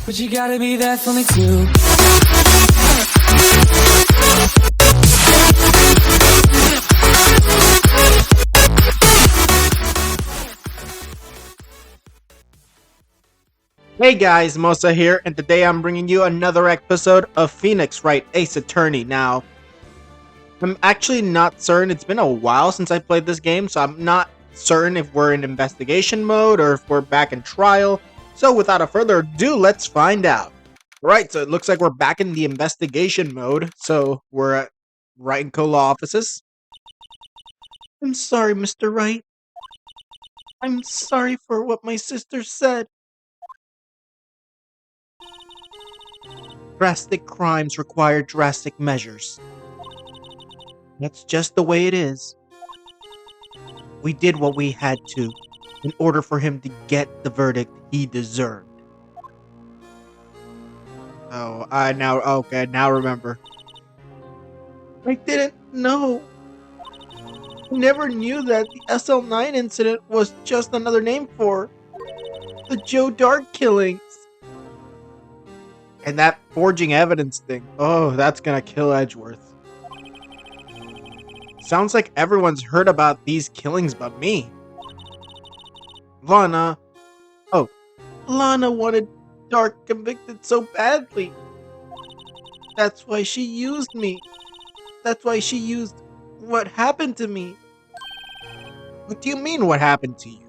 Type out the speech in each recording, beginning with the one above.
But you gotta be there for me too. Hey guys, Mosa here, and today I'm bringing you another episode of Phoenix Wright, Ace Attorney. Now, I'm actually not certain. It's been a while since I played this game, so I'm not certain if we're in investigation mode or if we're back in trial. So without a further ado, let's find out. Right, so it looks like we're back in the investigation mode. So we're at Wright & Co. Law offices. I'm sorry, Mr. Wright. I'm sorry for what my sister said. Drastic crimes require drastic measures. That's just the way it is. We did what we had to in order for him to get the verdict he deserved. Oh, now remember. I didn't know. I never knew that the SL9 incident was just another name for the Joe Dark killings. And that forging evidence thing. Oh, that's gonna kill Edgeworth. Sounds like everyone's heard about these killings but me. Lana wanted Dark convicted so badly. That's why she used me. That's why she used what happened to me. What do you mean, what happened to you?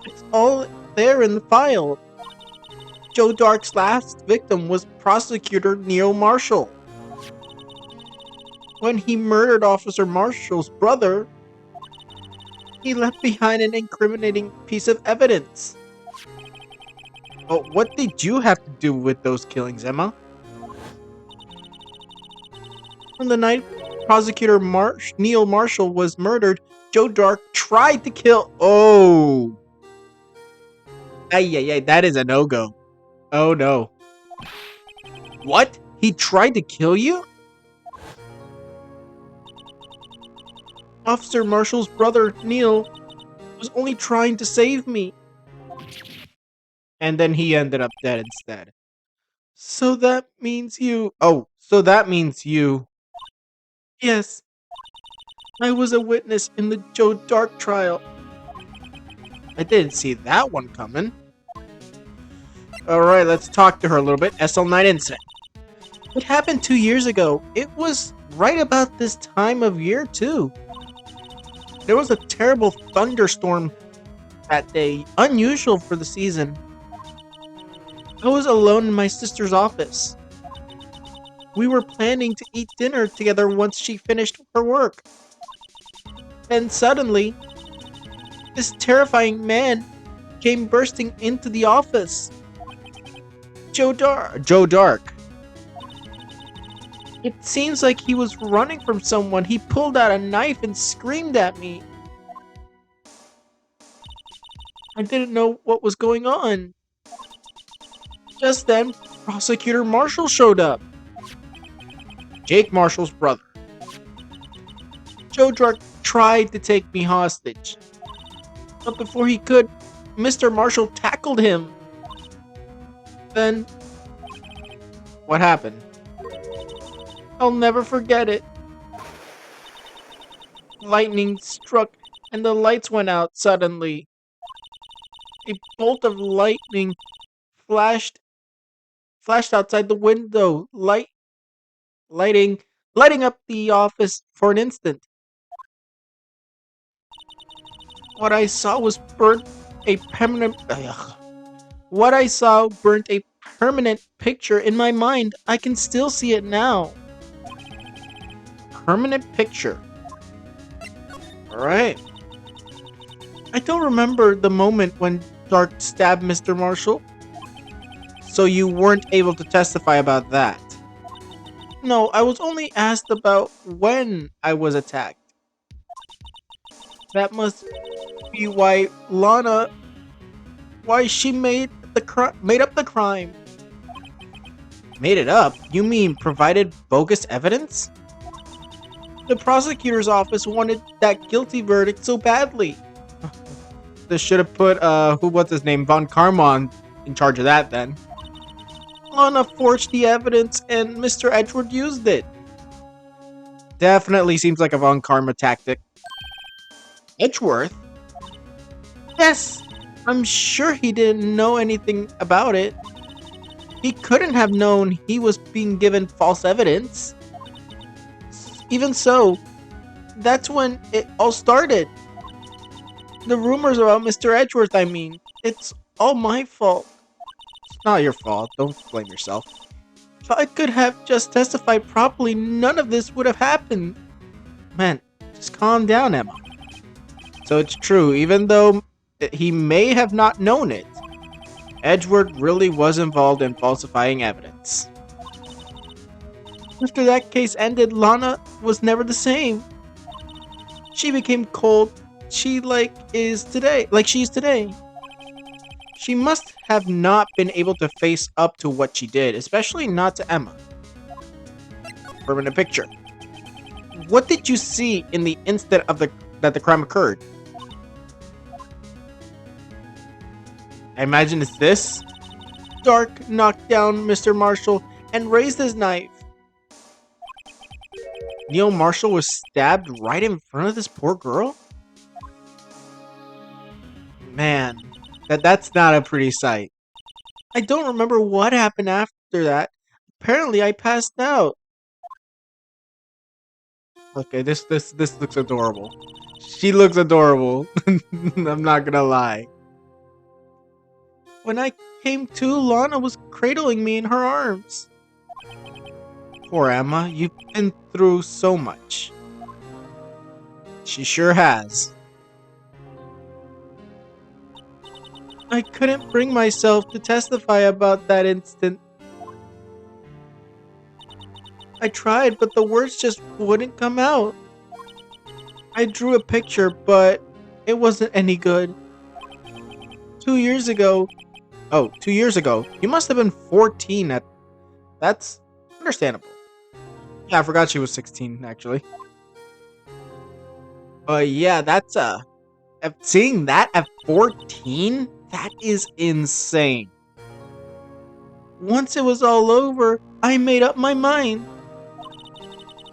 It's all there in the file. Joe Dark's last victim was Prosecutor Neil Marshall. When he murdered Officer Marshall's brother, he left behind an incriminating piece of evidence. Oh, what did you have to do with those killings, Emma? On the night Prosecutor Neil Marshall was murdered, Joe Dark tried to kill... Oh! Ay, that is a no-go. Oh no. What? He tried to kill you? Officer Marshall's brother, Neil, was only trying to save me. And then he ended up dead instead. So that means you... Oh, so that means you... Yes. I was a witness in the Joe Dark trial. I didn't see that one coming. Alright, let's talk to her a little bit. SL9 incident. It happened 2 years ago. It was right about this time of year, too. There was a terrible thunderstorm that day, unusual for the season. I was alone in my sister's office. We were planning to eat dinner together once she finished her work. And suddenly, this terrifying man came bursting into the office. Joe Dark. It seems like he was running from someone. He pulled out a knife and screamed at me. I didn't know what was going on. Just then, Prosecutor Marshall showed up. Jake Marshall's brother. Joe Dark tried to take me hostage. But before he could, Mr. Marshall tackled him. Then, what happened? I'll never forget it. Lightning struck and the lights went out suddenly. A bolt of lightning flashed outside the window, lighting up the office for an instant. What I saw burnt a permanent picture in my mind. I can still see it now. Permanent picture. Alright. I don't remember the moment when Dark stabbed Mr. Marshall. So you weren't able to testify about that? No, I was only asked about when I was attacked. That must be why Lana... Why she made up the crime. Made it up? You mean provided bogus evidence? The prosecutor's office wanted that guilty verdict so badly. They should have put, what's his name, Von Karman in charge of that then. Lana forged the evidence and Mr. Edgeworth used it. Definitely seems like a Von Karma tactic. Edgeworth? Yes, I'm sure he didn't know anything about it. He couldn't have known he was being given false evidence. Even so, that's when it all started. The rumors about Mr. Edgeworth, I mean. It's all my fault. It's not your fault. Don't blame yourself. If I could have just testified properly, none of this would have happened. Man, just calm down, Emma. So it's true, even though he may have not known it, Edgeworth really was involved in falsifying evidence. After that case ended, Lana was never the same. She became cold. She is today. Like she is today. She must have not been able to face up to what she did, especially not to Emma. Permanent picture. What did you see in the instant of that the crime occurred? I imagine it's this. Dark knocked down Mr. Marshall and raised his knife. Neil Marshall was stabbed right in front of this poor girl? Man, that's not a pretty sight. I don't remember what happened after that. Apparently I passed out. Okay, this looks adorable. She looks adorable. I'm not gonna lie. When I came to, Lana was cradling me in her arms. Poor Emma, you've been through so much. She sure has. I couldn't bring myself to testify about that instant. I tried, but the words just wouldn't come out. I drew a picture, but it wasn't any good. 2 years ago, you must have been 14 at... That's understandable. Yeah, I forgot she was 16, actually. But yeah, that's, seeing that at 14? That is insane. Once it was all over, I made up my mind.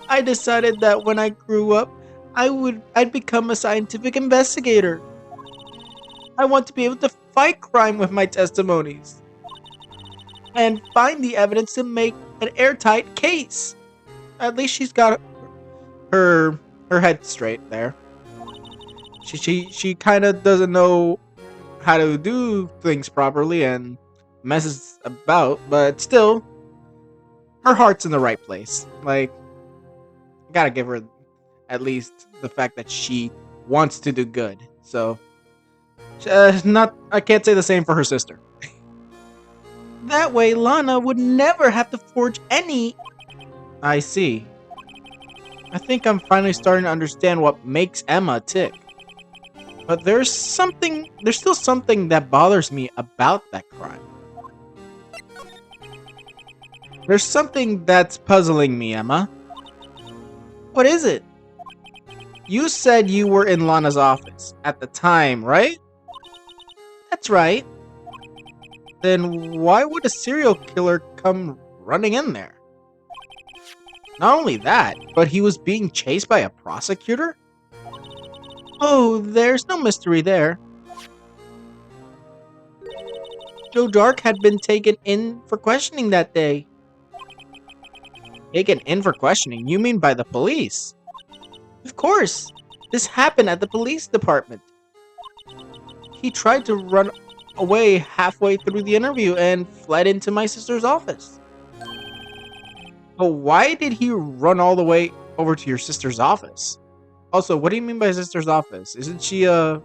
I decided that when I grew up, I'd become a scientific investigator. I want to be able to fight crime with my testimonies and find the evidence to make an airtight case. At least she's got her head straight there. She kind of doesn't know how to do things properly and messes about, but still, her heart's in the right place. Like, gotta give her at least the fact that she wants to do good. So, I can't say the same for her sister. That way, Lana would never have to forge any. I see. I think I'm finally starting to understand what makes Emma tick. But there's still something that bothers me about that crime. There's something that's puzzling me, Emma. What is it? You said you were in Lana's office at the time, right? That's right. Then why would a serial killer come running in there? Not only that, but he was being chased by a prosecutor? Oh, there's no mystery there. Joe Dark had been taken in for questioning that day. Taken in for questioning? You mean by the police? Of course. This happened at the police department. He tried to run away halfway through the interview and fled into my sister's office. But why did he run all the way over to your sister's office? Also, what do you mean by sister's office? Isn't she or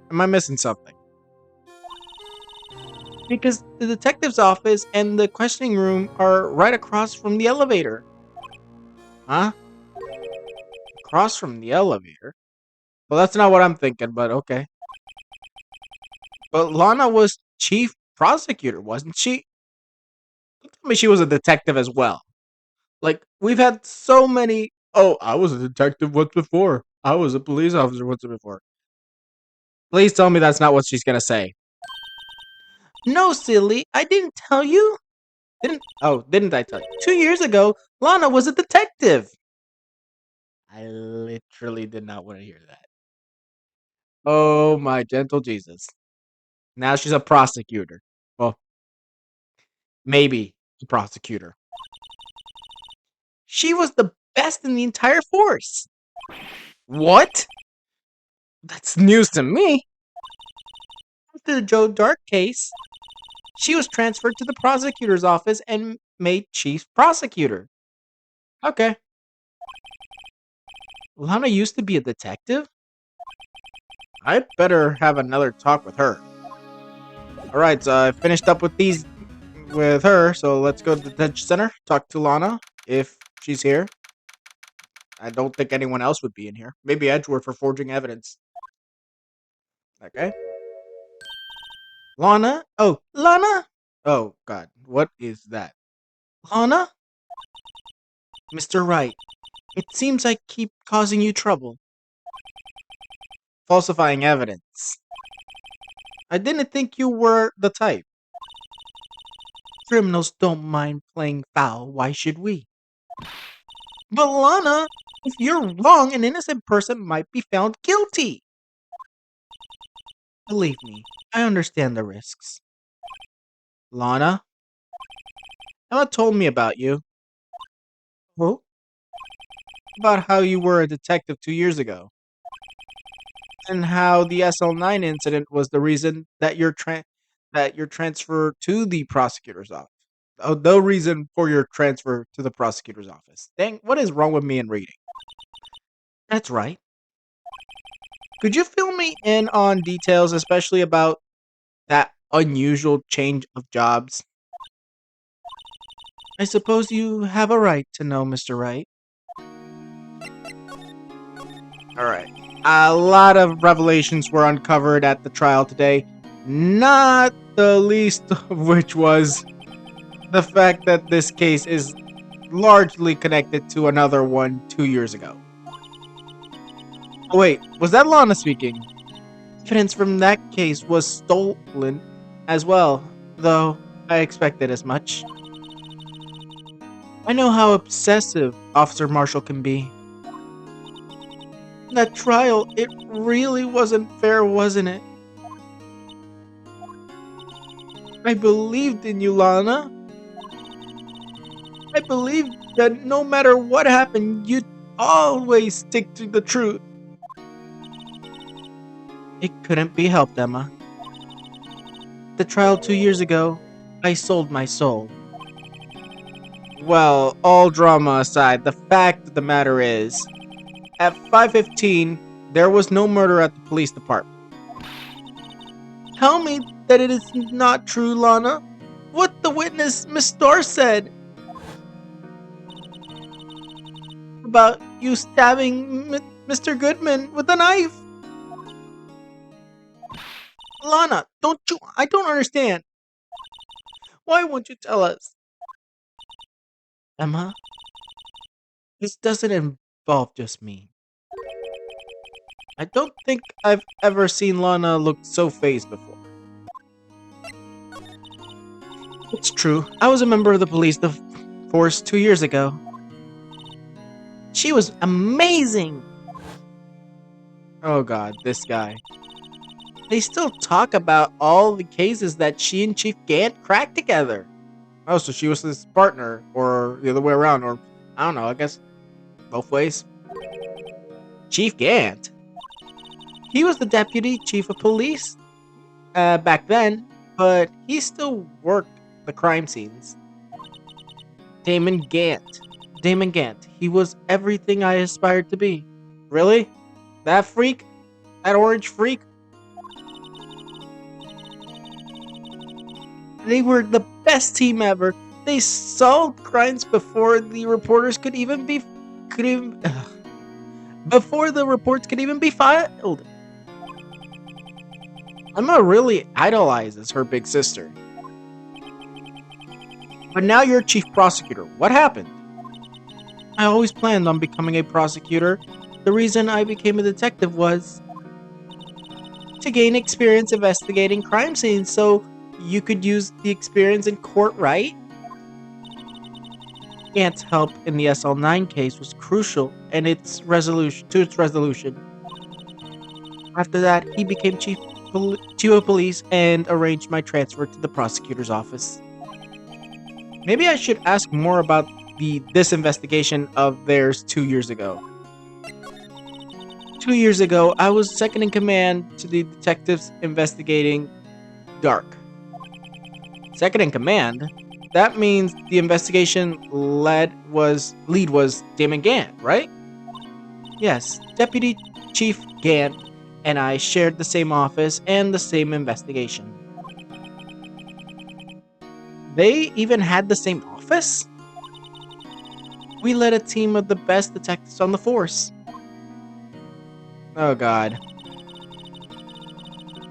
am I missing something? Because the detective's office and the questioning room are right across from the elevator. Huh? Across from the elevator? Well, that's not what I'm thinking, but okay. But Lana was chief prosecutor, wasn't she? Don't tell me she was a detective as well. Like, we've had so many... Oh, I was a detective once before. I was a police officer once before. Please tell me that's not what she's gonna say. No, silly. I didn't tell you. Didn't I tell you? 2 years ago, Lana was a detective. I literally did not want to hear that. Oh my gentle Jesus. Now she's a prosecutor. Well, maybe a prosecutor. She was the best in the entire force. What? That's news to me. After the Joe Dark case, she was transferred to the prosecutor's office and made chief prosecutor. Okay. Lana used to be a detective? I better have another talk with her. Alright, so I finished up with these with her, so let's go to the detention center, talk to Lana, if she's here. I don't think anyone else would be in here. Maybe Edgeworth for forging evidence. Okay. Lana? Oh, Lana? Oh, God. What is that? Lana? Mr. Wright, it seems I keep causing you trouble. Falsifying evidence. I didn't think you were the type. Criminals don't mind playing foul, why should we? But Lana, if you're wrong, an innocent person might be found guilty. Believe me, I understand the risks. Lana? Emma told me about you. Who? About how you were a detective 2 years ago. And how the SL9 incident was the reason that your transfer to the prosecutor's office. Oh, the reason for your transfer to the prosecutor's office. Dang, what is wrong with me in reading? That's right. Could you fill me in on details, especially about that unusual change of jobs? I suppose you have a right to know, Mr. Wright. Alright. A lot of revelations were uncovered at the trial today, not the least of which was the fact that this case is largely connected to another one 2 years ago. Oh, wait, was that Lana speaking? Evidence from that case was stolen as well, though I expected as much. I know how obsessive Officer Marshall can be. That trial, it really wasn't fair, wasn't it? I believed in you, Lana. I believed that no matter what happened, you'd always stick to the truth. It couldn't be helped, Emma. The trial 2 years ago, I sold my soul. Well, all drama aside, the fact of the matter is, at 5:15, there was no murder at the police department. Tell me that it is not true, Lana. What the witness, Miss Starr, said about you stabbing Mr. Goodman with a knife. Lana, I don't understand. Why won't you tell us? Emma, this doesn't involve just me. I don't think I've ever seen Lana look so phased before. It's true. I was a member of the police force 2 years ago. She was amazing. Oh God, this guy. They still talk about all the cases that she and Chief Gant cracked together. Oh, so she was his partner, or the other way around, or I don't know, I guess both ways. Chief Gant? He was the deputy chief of police back then, but he still worked the crime scenes. Damon Gant. Damon Gant. He was everything I aspired to be. Really? That freak? That orange freak? They were the best team ever. They solved crimes before the reporters before the reports could even be filed. Emma really idolizes her big sister. But now you're chief prosecutor. What happened? I always planned on becoming a prosecutor. The reason I became a detective was... to gain experience investigating crime scenes, so you could use the experience in court, right? Gant's help in the SL9 case was crucial and its resolution. After that, he became chief of police and arranged my transfer to the prosecutor's office. Maybe I should ask more about this investigation of theirs 2 years ago. 2 years ago, I was second in command to the detectives investigating Dark. Second in command? That means the investigation lead was Damon Gant, right? Yes, Deputy Chief Gant and I shared the same office and the same investigation. They even had the same office? We led a team of the best detectives on the force. Oh god.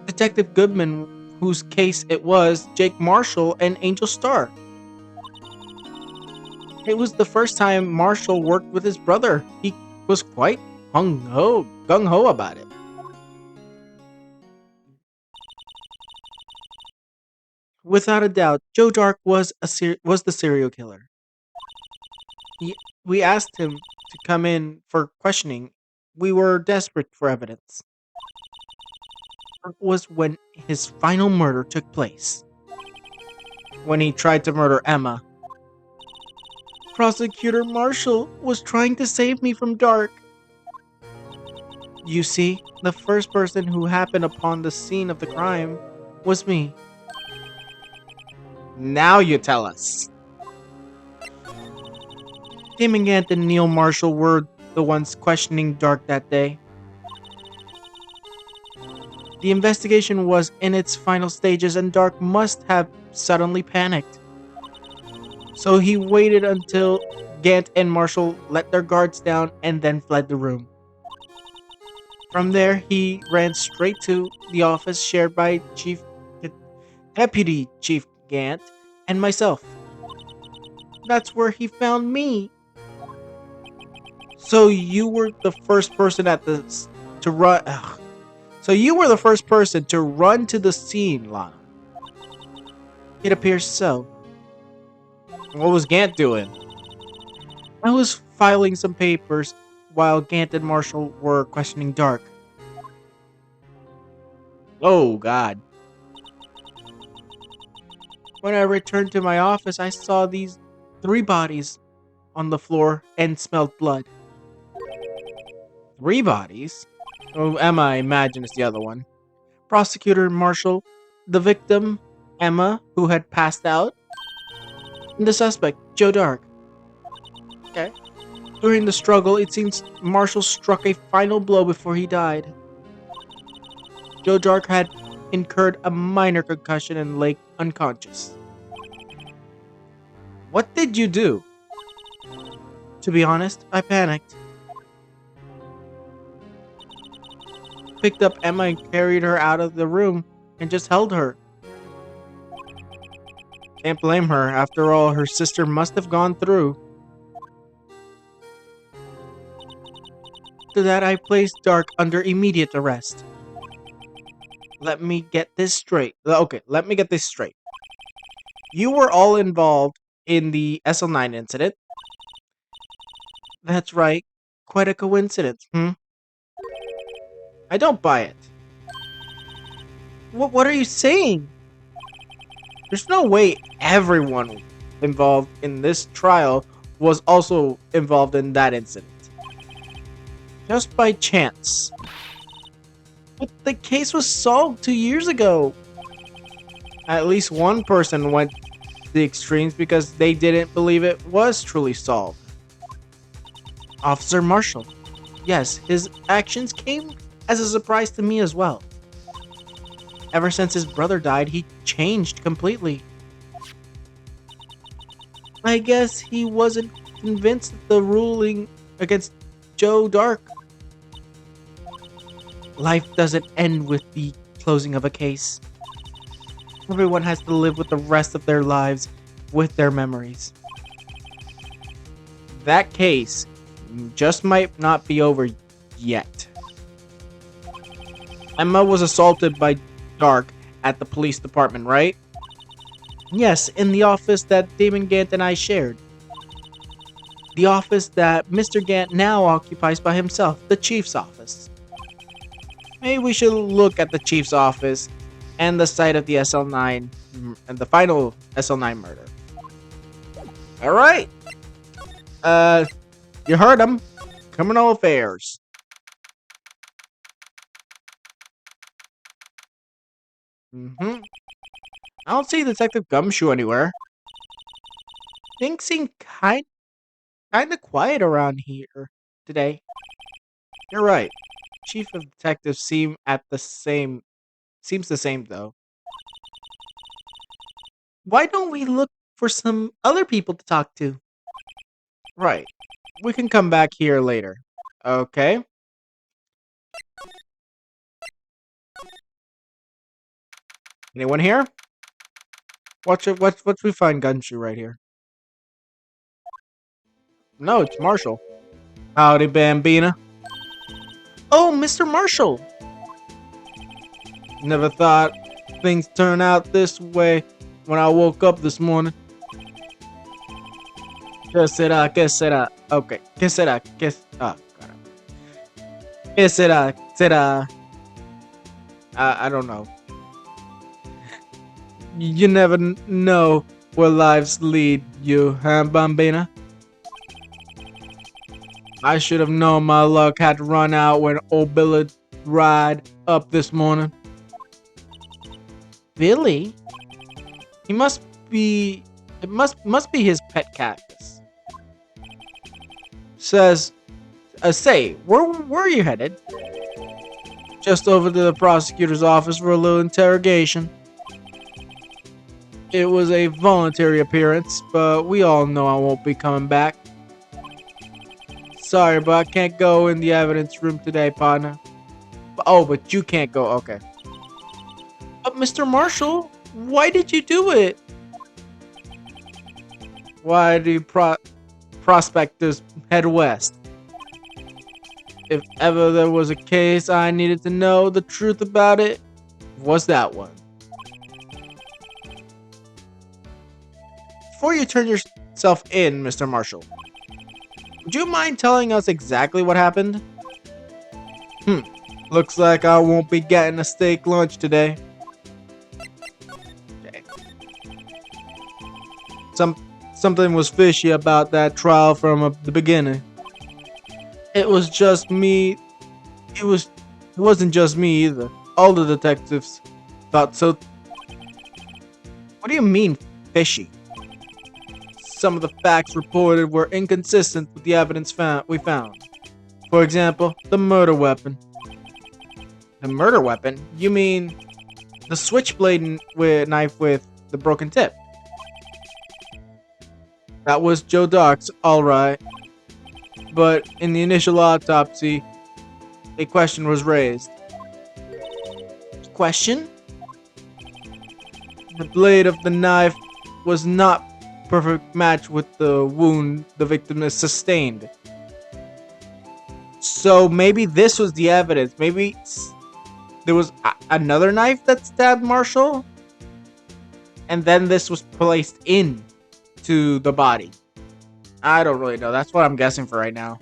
Detective Goodman, whose case it was, Jake Marshall, and Angel Starr. It was the first time Marshall worked with his brother. He was quite gung-ho about it. Without a doubt, Joe Dark was the serial killer. We asked him to come in for questioning. We were desperate for evidence. It was when his final murder took place. When he tried to murder Emma. Prosecutor Marshall was trying to save me from Dark. You see, the first person who happened upon the scene of the crime was me. Now you tell us. Damon Gant and Neil Marshall were the ones questioning Dark that day. The investigation was in its final stages and Dark must have suddenly panicked. So he waited until Gant and Marshall let their guards down and then fled the room. From there, he ran straight to the office shared by Deputy Chief Gant and myself. That's where he found me. So you were the first person to run. So you were the first person to run to the scene, Lana. It appears so. What was Gant doing? I was filing some papers while Gant and Marshall were questioning Dark. Oh, God. When I returned to my office, I saw these 3 bodies on the floor and smelled blood. 3 bodies? Oh, Emma, I imagine, is the other one. Prosecutor Marshall, the victim, Emma, who had passed out, and the suspect, Joe Dark. Okay. During the struggle, it seems Marshall struck a final blow before he died. Joe Dark had incurred a minor concussion and lay unconscious. What did you do? To be honest, I panicked. Picked up Emma and carried her out of the room and just held her. Can't blame her. After all, her sister must have gone through. After that, I placed Dark under immediate arrest. Let me get this straight. Okay, let me get this straight. You were all involved in the SL9 incident. That's right. Quite a coincidence, I don't buy it. What are you saying? There's no way everyone involved in this trial was also involved in that incident. Just by chance. But the case was solved 2 years ago. At least one person went to the extremes because they didn't believe it was truly solved. Officer Marshall. Yes, his actions came as a surprise to me as well. Ever since his brother died, he changed completely. I guess he wasn't convinced that the ruling against Joe Dark. Life doesn't end with the closing of a case. Everyone has to live with the rest of their lives with their memories. That case just might not be over yet. Emma was assaulted by Dark at the police department, right? Yes, in the office that Damon Gant and I shared. The office that Mr. Gant now occupies by himself, the chief's office. Maybe we should look at the chief's office and the site of the SL9 and the final SL9 murder. All right. You heard him. Criminal affairs. I don't see Detective Gumshoe anywhere. Things seem kind of quiet around here today. You're right. Chief of Detectives seems the same though. Why don't we look for some other people to talk to? Right. We can come back here later. Okay. Anyone here? Watch it. Watch we find Gumshoe right here. No, it's Marshall. Howdy, Bambina. Oh, Mr. Marshall. Never thought things turn out this way when I woke up this morning. ¿Qué será? ¿Qué será? Okay. ¿Qué será? ¿Qué? Ah, ¿qué será? ¿Será? I don't know. You never know where lives lead you, huh, Bambina? I should have known my luck had to run out when old Billy ride up this morning. Billy? He must be... It must be his pet cactus. Says... say, where are you headed? Just over to the prosecutor's office for a little interrogation. It was a voluntary appearance, but we all know I won't be coming back. Sorry, but I can't go in the evidence room today, partner. Oh, but you can't go, okay. But Mr. Marshall, why did you do it? Why do prospectors head west? If ever there was a case I needed to know the truth about, it was that one. Before you turn yourself in, Mr. Marshall, would you mind telling us exactly what happened? Looks like I won't be getting a steak lunch today. Okay. Something was fishy about that trial from the beginning. It was just me. It wasn't just me either. All the detectives thought so. What do you mean, fishy? Some of the facts reported were inconsistent with the evidence we found. For example, the murder weapon. The murder weapon? You mean the switchblade knife with the broken tip? That was Joe Dark's, alright. But in the initial autopsy, a question was raised. Question? The blade of the knife was not perfect match with the wound the victim has sustained. So maybe this was the evidence. Maybe there was another knife that stabbed Marshall, and then this was placed in to the body. I don't really know. That's what I'm guessing for right now.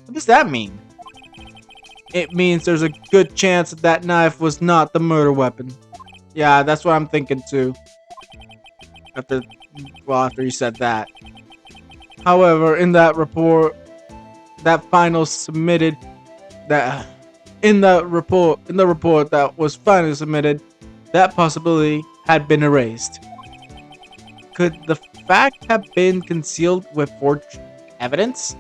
What does that mean? It means there's a good chance that knife was not the murder weapon. Yeah, that's what I'm thinking too. After you said that. However, in that report, in the report that was finally submitted, that possibility had been erased. Could the fact have been concealed with forged evidence?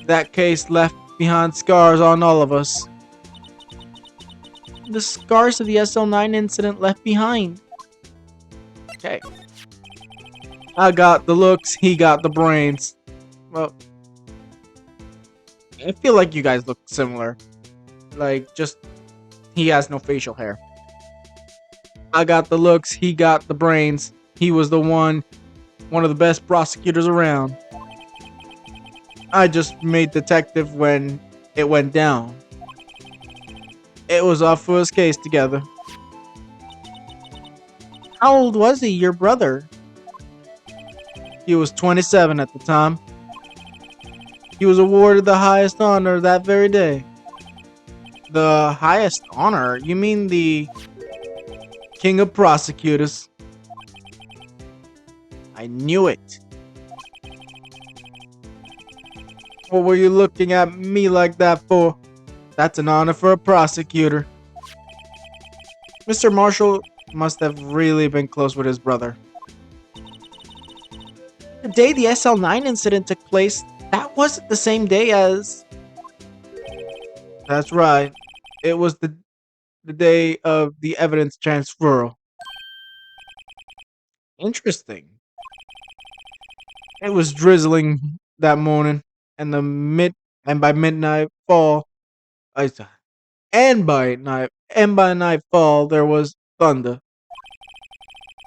That case left behind scars on all of us. The scars of the SL9 incident left behind. Okay. I got the looks, he got the brains. Well, I feel like you guys look similar. Like, just, he has no facial hair. I got the looks, he got the brains. He was the one of the best prosecutors around. I just made detective when it went down. It was our first case together. How old was he, your brother? He was 27 at the time. He was awarded the highest honor that very day. The highest honor? You mean the King of Prosecutors? I knew it. What were you looking at me like that for? That's an honor for a prosecutor. Mr. Marshall must have really been close with his brother. The day the SL9 incident took place, that wasn't the same day as... That's right. It was the day of the evidence transfer. Interesting. It was drizzling that morning, and by midnight fall, I s- and by nightfall there was thunder.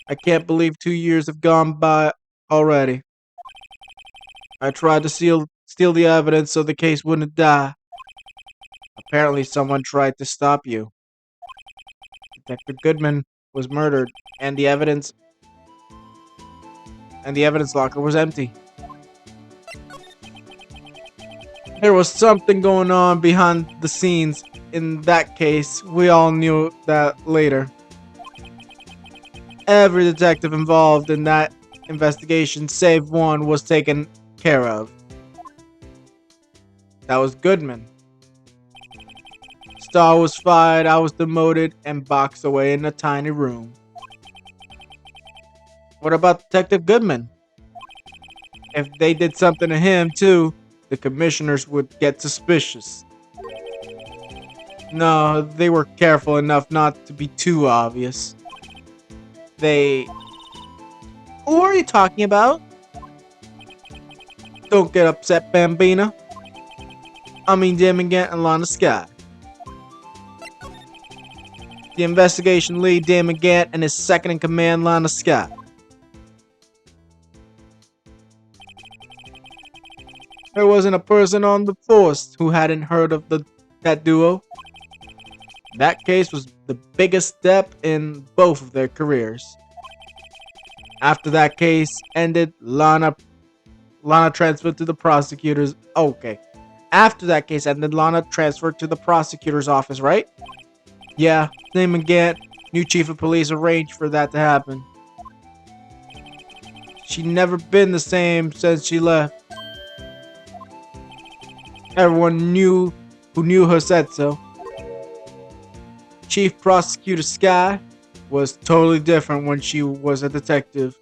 I can't believe 2 years have gone by already. I tried to steal the evidence so the case wouldn't die. Apparently, someone tried to stop you. Detective Goodman was murdered, and the evidence locker was empty. There was something going on behind the scenes in that case. We all knew that later. Every detective involved in that investigation, save one, was taken care of. That was Goodman. Starr was fired, I was demoted, and boxed away in a tiny room. What about Detective Goodman? If they did something to him, too, the commissioners would get suspicious. No, they were careful enough not to be too obvious. They... Who are you talking about? Don't get upset, Bambina. I mean Damon Gant and Lana Sky. The investigation lead, Damon Gant, and his second-in-command, Lana Sky. There wasn't a person on the force who hadn't heard of that duo. That case was the biggest step in both of their careers. After that case ended, Lana transferred to the prosecutor's... Okay. After that case ended, Lana transferred to the prosecutor's office, right? Yeah, Damon Gant, new chief of police, arranged for that to happen. She'd never been the same since she left. Everyone who knew her said so. Chief Prosecutor Sky was totally different when she was a detective.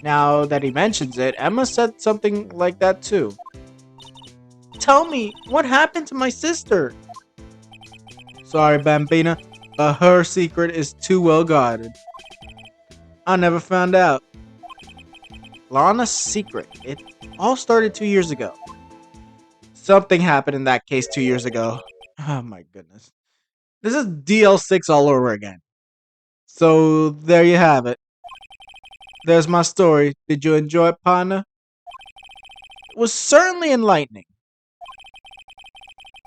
Now that he mentions it, Emma said something like that too. Tell me, what happened to my sister? Sorry, Bambina, but her secret is too well guarded. I never found out. Lana's secret. It all started 2 years ago. Something happened in that case 2 years ago. Oh my goodness. This is DL6 all over again. So there you have it. There's my story. Did you enjoy it, partner? It was certainly enlightening.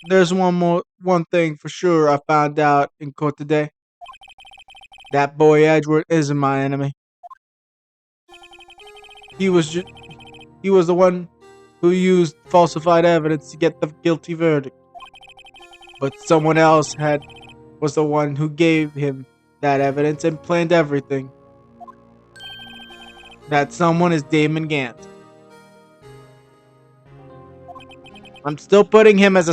There's one thing for sure I found out in court today. That boy Edward isn't my enemy. He was he was the one who used falsified evidence to get the guilty verdict. But someone else was the one who gave him that evidence and planned everything. That someone is Damon Gant. I'm still putting him as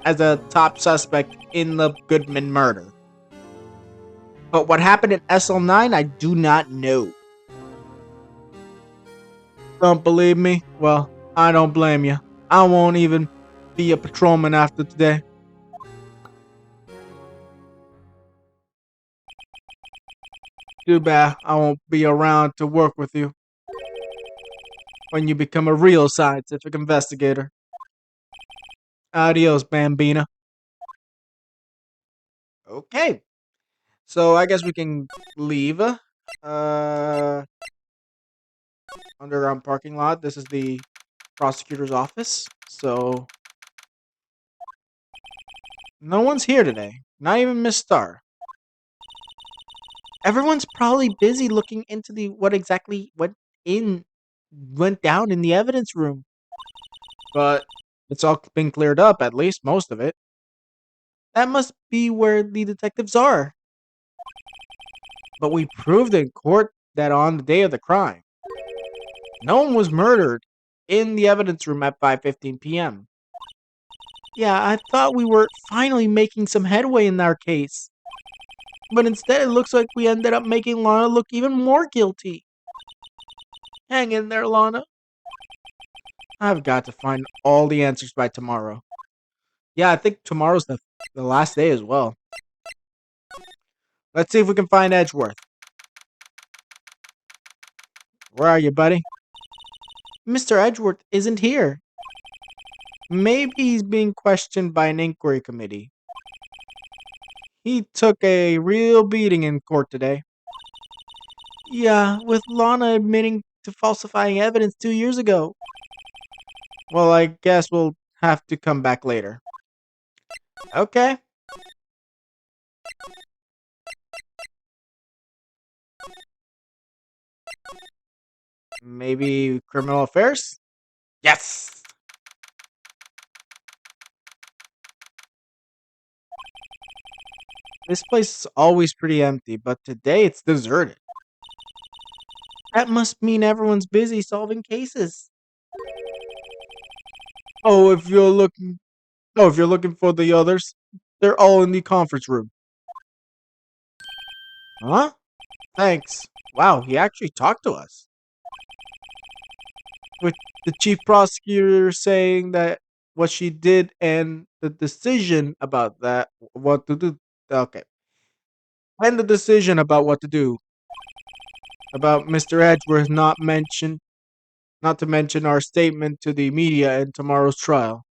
a top suspect in the Goodman murder. But what happened at SL9, I do not know. Don't believe me? Well, I don't blame you. I won't even be a patrolman after today. Too bad I won't be around to work with you when you become a real scientific investigator. Adios, Bambina. Okay, so I guess we can leave. Underground parking lot. This is the prosecutor's office. So No one's here today. Not even Miss Star. Everyone's probably busy looking into the what exactly went down in the evidence room. But it's all been cleared up, at least most of it. That must be where the detectives are. But we proved in court that on the day of the crime, no one was murdered in the evidence room at 5:15 p.m. Yeah, I thought we were finally making some headway in our case. But instead, it looks like we ended up making Lana look even more guilty. Hang in there, Lana. I've got to find all the answers by tomorrow. Yeah, I think tomorrow's the last day as well. Let's see if we can find Edgeworth. Where are you, buddy? Mr. Edgeworth isn't here. Maybe he's being questioned by an inquiry committee. He took a real beating in court today. Yeah, with Lana admitting to falsifying evidence 2 years ago. Well, I guess we'll have to come back later. Okay. Maybe criminal affairs? Yes! This place is always pretty empty, but today it's deserted. That must mean everyone's busy solving cases. Oh, if you're looking for the others, they're all in the conference room. Huh? Thanks. Wow, he actually talked to us. With the chief prosecutor saying that what she did and the decision about that, what to do. Okay. And the decision about what to do. About Mr. Edgeworth not to mention our statement to the media in tomorrow's trial.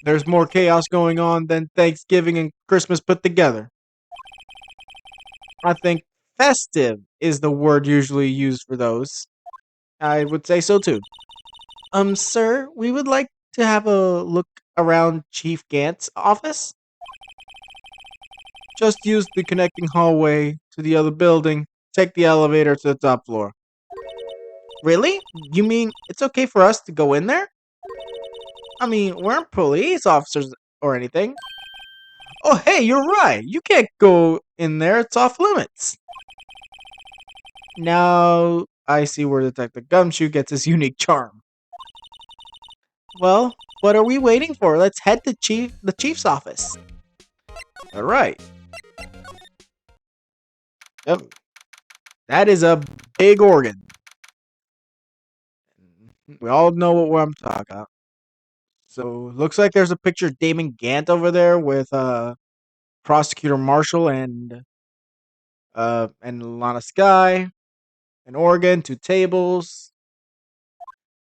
There's more chaos going on than Thanksgiving and Christmas put together. I think festive is the word usually used for those. I would say so too. Sir, we would like to have a look around Chief Gant's office. Just use the connecting hallway to the other building. Take the elevator to the top floor. Really? You mean it's okay for us to go in there? I mean, we aren't police officers or anything. Oh, hey, you're right. You can't go in there. It's off limits. Now I see where Detective Gumshoe gets his unique charm. Well, what are we waiting for? Let's head to the chief's office. All right. Yep. That is a big organ. We all know what I'm talking about. So looks like there's a picture of Damon Gant over there with Prosecutor Marshall and Lana Sky, an organ, two tables.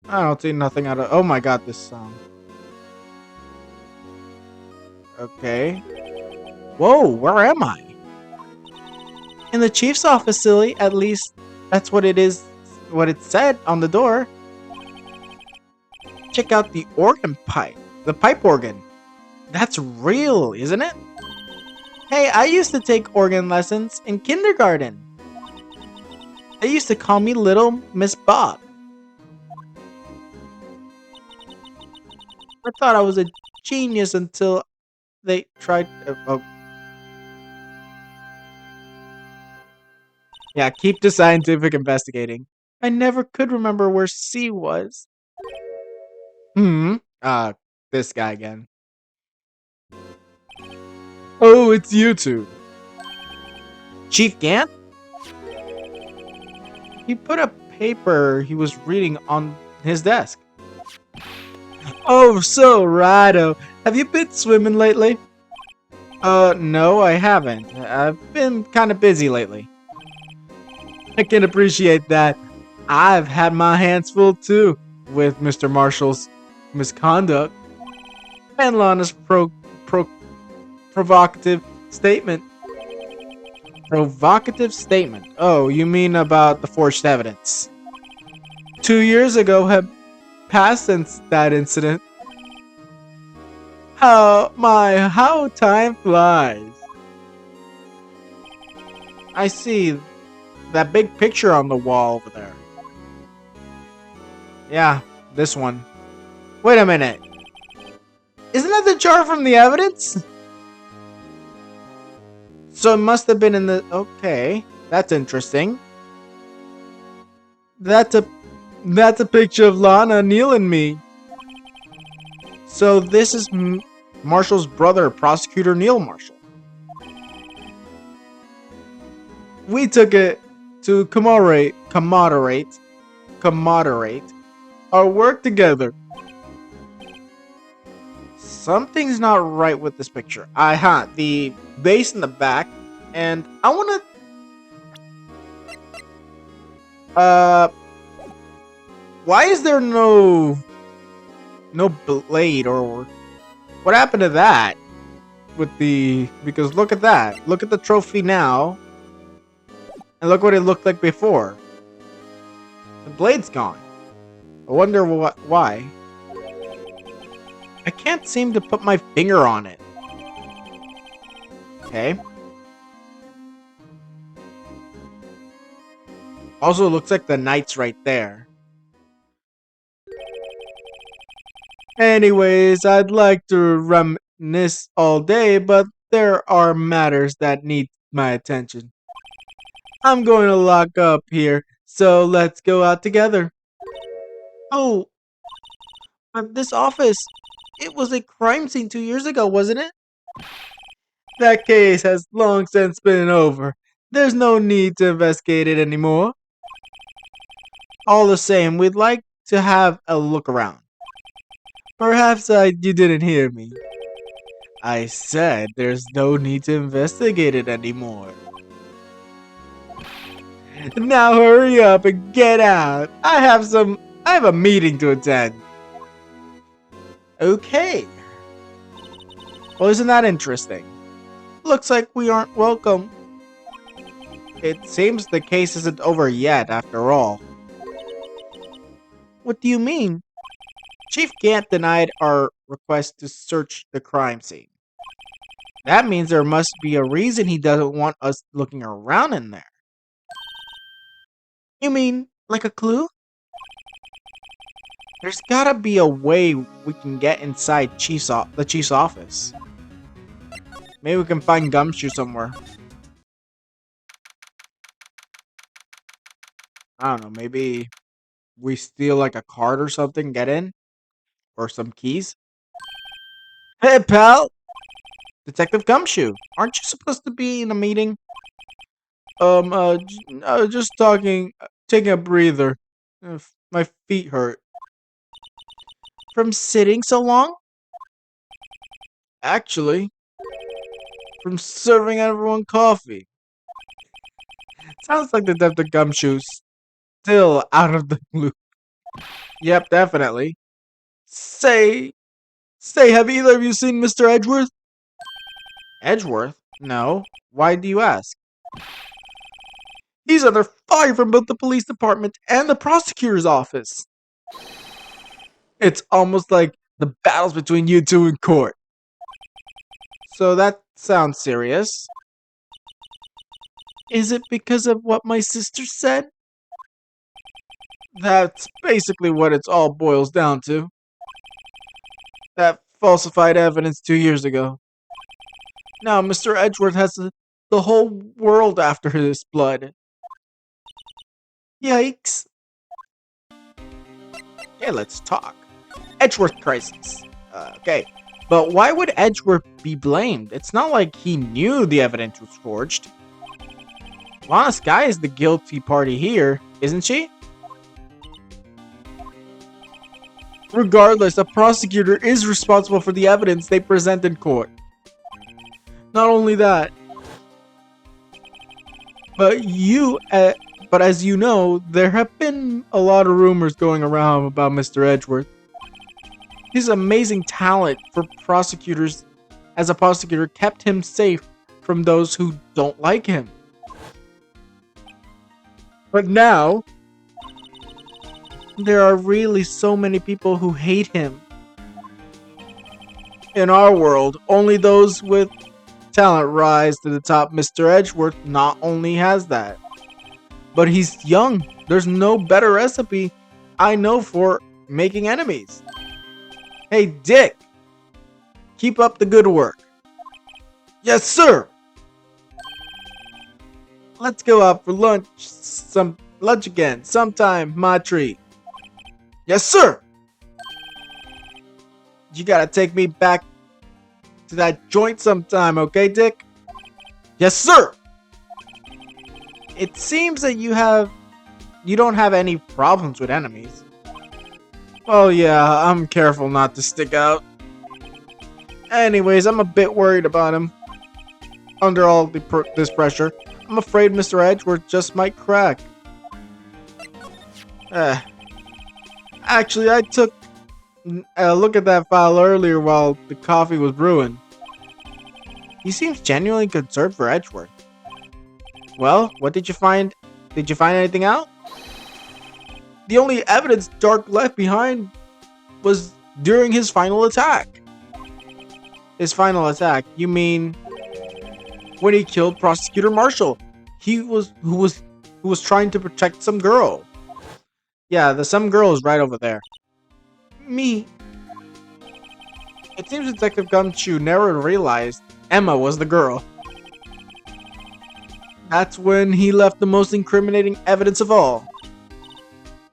I don't see nothing out of. Oh my god, this song. Okay. Whoa, where am I? In the chief's office, silly. At least that's what it is. What it said on the door. Check out the organ pipe. The pipe organ. That's real, isn't it? Hey, I used to take organ lessons in kindergarten. They used to call me Little Miss Bob. I thought I was a genius until they tried. Yeah, keep the scientific investigating. I never could remember where C was. Hmm. This guy again. Oh, it's you two. Chief Gant? He put a paper he was reading on his desk. Oh, so righto. Have you been swimming lately? No, I haven't. I've been kind of busy lately. I can appreciate that. I've had my hands full too with Mr. Marshall's misconduct and Lana's provocative statement. Provocative statement. Oh, you mean about the forged evidence? 2 years ago have passed since that incident. How time flies. I see that big picture on the wall over there. Yeah, this one. Wait a minute. Isn't that the jar from the evidence? So it must have been in the... Okay, that's interesting. That's a picture of Lana, Neil, and me. So this is Marshall's brother, Prosecutor Neil Marshall. We took it to commemorate our work together. Something's not right with this picture. The base in the back, and I wanna why is there no blade, or what happened to that? Because look at that. Look at the trophy now. And look what it looked like before. The blade's gone. I wonder why. I can't seem to put my finger on it. Okay. Also, looks like the knight's right there. Anyways, I'd like to reminisce all day, but there are matters that need my attention. I'm going to lock up here, so let's go out together. Oh, this office. It was a crime scene 2 years ago, wasn't it? That case has long since been over. There's no need to investigate it anymore. All the same, we'd like to have a look around. Perhaps you didn't hear me. I said there's no need to investigate it anymore. Now hurry up and get out. I have a meeting to attend. Okay. Well, isn't that interesting? Looks like we aren't welcome. It seems the case isn't over yet, after all. What do you mean? Chief Gant denied our request to search the crime scene. That means there must be a reason he doesn't want us looking around in there. You mean, like a clue? There's gotta be a way we can get inside the chief's office. Maybe we can find Gumshoe somewhere. I don't know, maybe we steal like a card or something, get in? Or some keys? Hey, pal! Detective Gumshoe, aren't you supposed to be in a meeting? Just talking, taking a breather. My feet hurt. From sitting so long? Actually, from serving everyone coffee. Sounds like Detective Gumshoe's still out of the loop. Yep, definitely. Say, have either of you seen Mr. Edgeworth? Edgeworth? No. Why do you ask? He's under fire from both the police department and the prosecutor's office. It's almost like the battles between you two in court. So that sounds serious. Is it because of what my sister said? That's basically what it's all boils down to. That falsified evidence 2 years ago. Now Mr. Edgeworth has the whole world after his blood. Yikes. Okay, let's talk. Edgeworth crisis. Okay. But why would Edgeworth be blamed? It's not like he knew the evidence was forged. Lana Skye is the guilty party here, isn't she? Regardless, a prosecutor is responsible for the evidence they present in court. Not only that, but as you know, there have been a lot of rumors going around about Mr. Edgeworth. His amazing talent for prosecutors as a prosecutor kept him safe from those who don't like him. But now, there are really so many people who hate him. In our world, only those with talent rise to the top. Mr. Edgeworth not only has that, but he's young. There's no better recipe I know for making enemies. Hey, Dick, keep up the good work. Yes, sir. Let's go out for lunch. Lunch again. Sometime, my treat. Yes, sir. You gotta take me back to that joint sometime, okay, Dick? Yes, sir. It seems that you don't have any problems with enemies. Well, yeah, I'm careful not to stick out. Anyways, I'm a bit worried about him. Under all this pressure, I'm afraid Mr. Edgeworth just might crack. Actually, I took a look at that file earlier while the coffee was brewing. He seems genuinely concerned for Edgeworth. Well, what did you find? Did you find anything out? The only evidence Dark left behind was during his final attack. His final attack? You mean when he killed Prosecutor Marshall? Who was trying to protect some girl. Yeah, the some girl is right over there. Me. It seems Detective Gumshoe never realized Emma was the girl. That's when he left the most incriminating evidence of all.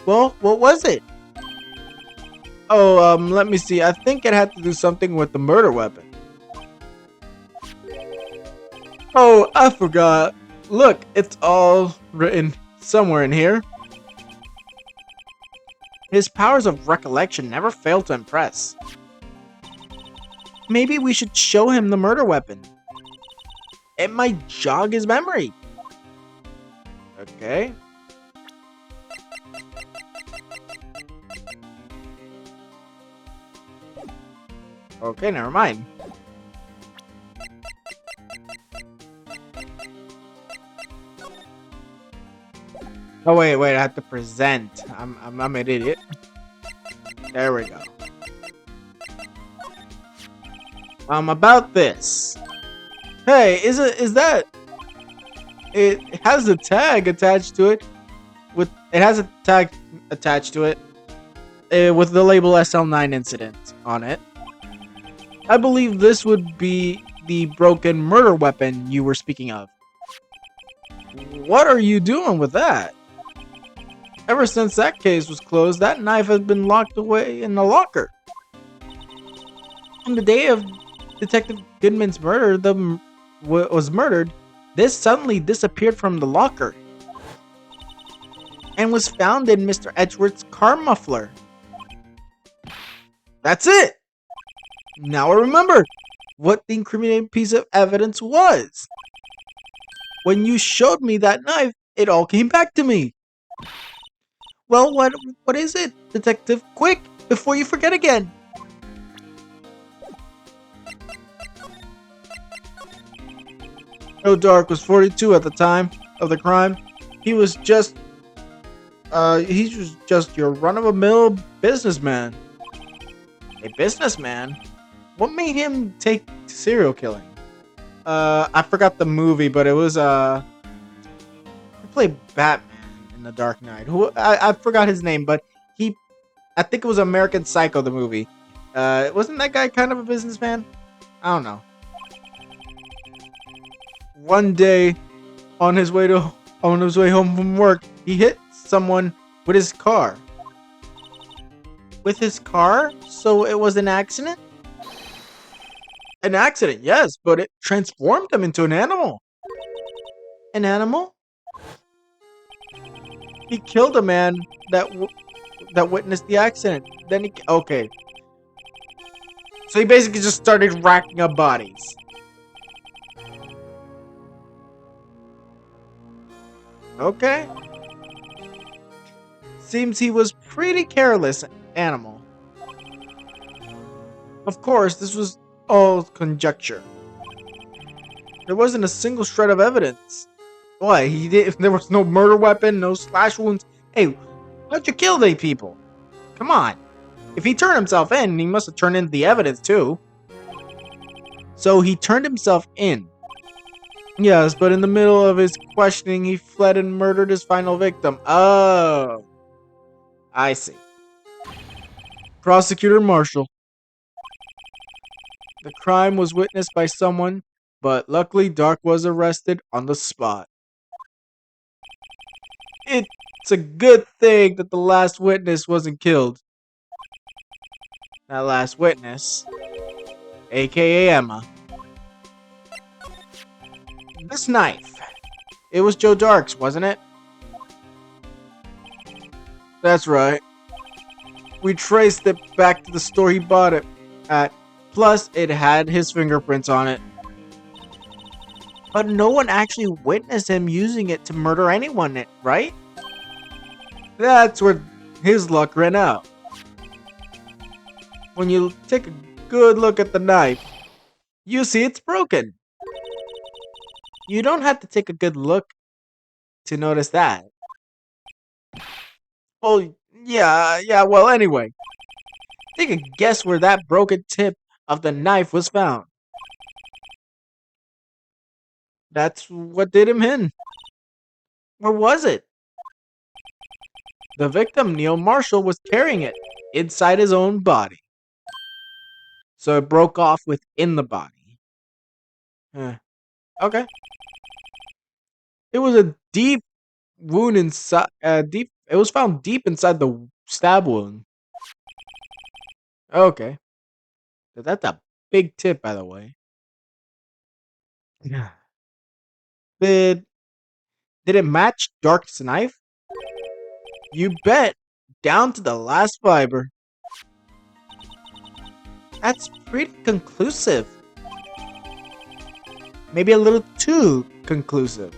Well, what was it? Oh, let me see. I think it had to do something with the murder weapon. Oh, I forgot. Look, it's all written somewhere in here. His powers of recollection never fail to impress. Maybe we should show him the murder weapon. It might jog his memory. Okay. Okay, never mind. Oh wait, I have to present. I'm an idiot. There we go. About this. Hey, is that? It has a tag attached to it. It has a tag attached to it with the label SL9 incident on it. I believe this would be the broken murder weapon you were speaking of. What are you doing with that? Ever since that case was closed, that knife has been locked away in the locker. On the day of Detective Goodman's murder, was murdered, this suddenly disappeared from the locker and was found in Mr. Edgeworth's car muffler. That's it! Now I remember what the incriminating piece of evidence was. When you showed me that knife, it all came back to me. Well, what is it, Detective? Quick, before you forget again. Joe Dark was 42 at the time of the crime. He was just your run-of-the-mill businessman. A businessman? What made him take to serial killing? I forgot the movie, but it was he played Batman in The Dark Knight. I forgot his name, but I think it was American Psycho, the movie. Wasn't that guy kind of a businessman? I don't know. One day, on his way home from work, he hit someone with his car. With his car? So it was an accident? An accident, yes, but it transformed him into an animal. An animal? He killed a man that witnessed the accident. Then okay. So he basically just started racking up bodies. Okay. Seems he was pretty careless animal. Of course, this was all conjecture. There wasn't a single shred of evidence. Why? There was no murder weapon, no slash wounds. Hey, how'd you kill these people? Come on. If he turned himself in, he must have turned in the evidence too. So he turned himself in. Yes, but in the middle of his questioning, he fled and murdered his final victim. Oh, I see. Prosecutor Marshall. The crime was witnessed by someone, but luckily Dark was arrested on the spot. It's a good thing that the last witness wasn't killed. That last witness, aka Emma. This knife. It was Joe Dark's, wasn't it? That's right. We traced it back to the store he bought it at. Plus, it had his fingerprints on it. But no one actually witnessed him using it to murder anyone, right? That's where his luck ran out. When you take a good look at the knife, you see it's broken. You don't have to take a good look to notice that. Oh, yeah, well, anyway. Take a guess where that broken tip of the knife was found. That's what did him in. Where was it? The victim, Neil Marshall, was carrying it inside his own body. So it broke off within the body. Okay. It was a deep wound inside. It was found deep inside the stab wound. Okay. That's a big tip, by the way. Yeah. Did it match Dark's knife? You bet. Down to the last fiber. That's pretty conclusive. Maybe a little too conclusive.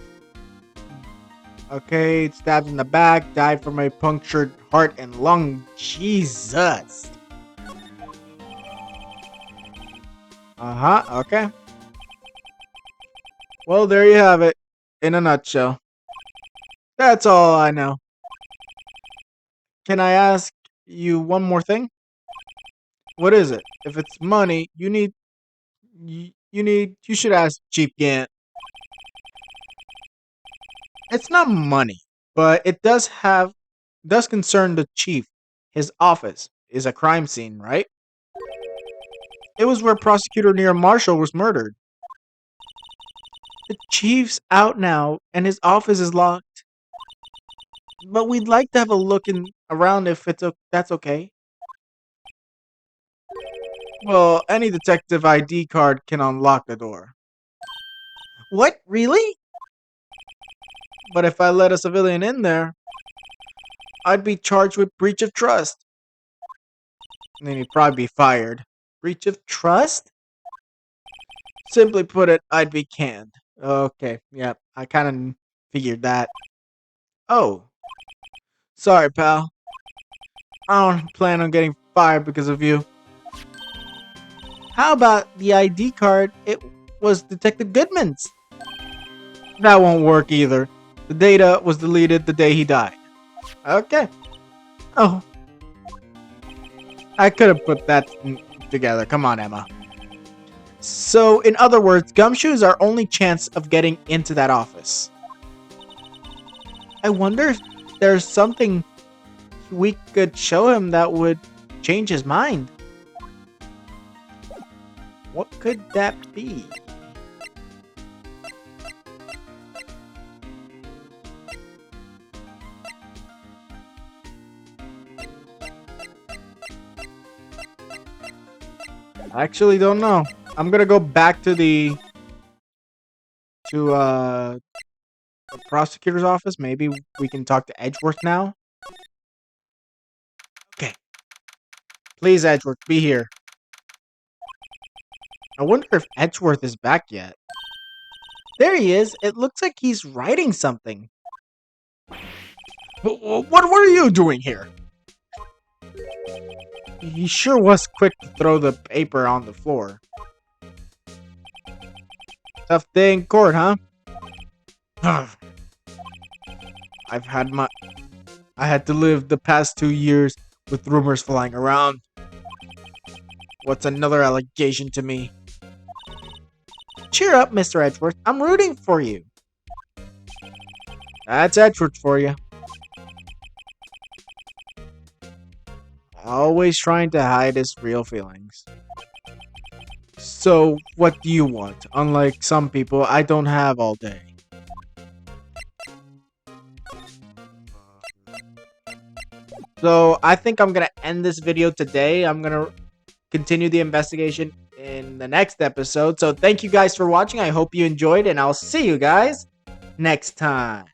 Okay, stabbed in the back, died from a punctured heart and lung. Jesus. Okay. Well, there you have it. In a nutshell. That's all I know. Can I ask you one more thing? What is it? If it's money, you should ask Chief Gant. It's not money, but it does concern the chief. His office is a crime scene, right? It was where Prosecutor Neil Marshall was murdered. The chief's out now, and his office is locked. But we'd like to have a look around if that's okay. Well, any detective ID card can unlock the door. What? Really? But if I let a civilian in there, I'd be charged with breach of trust. And then he'd probably be fired. Breach of trust? Simply put it, I'd be canned. Okay, yep, I kind of figured that. Oh. Sorry, pal. I don't plan on getting fired because of you. How about the ID card? It was Detective Goodman's. That won't work either. The data was deleted the day he died. Okay. Oh. I could have put that together. Come on, Emma. So, in other words, Gumshoe is our only chance of getting into that office. I wonder if there's something we could show him that would change his mind. What could that be? I actually don't know. I'm gonna go back to the prosecutor's office. Maybe we can talk to Edgeworth now. Okay. Please, Edgeworth, be here. I wonder if Edgeworth is back yet. There he is. It looks like he's writing something. What are you doing here? He sure was quick to throw the paper on the floor. Tough day in court, huh? I had to live the past 2 years with rumors flying around. What's another allegation to me? Cheer up, Mr. Edgeworth. I'm rooting for you. That's Edgeworth for you. Always trying to hide his real feelings. So, what do you want? Unlike some people, I don't have all day. So, I think I'm gonna end this video today. I'm gonna continue the investigation in the next episode. So, thank you guys for watching. I hope you enjoyed, and I'll see you guys next time.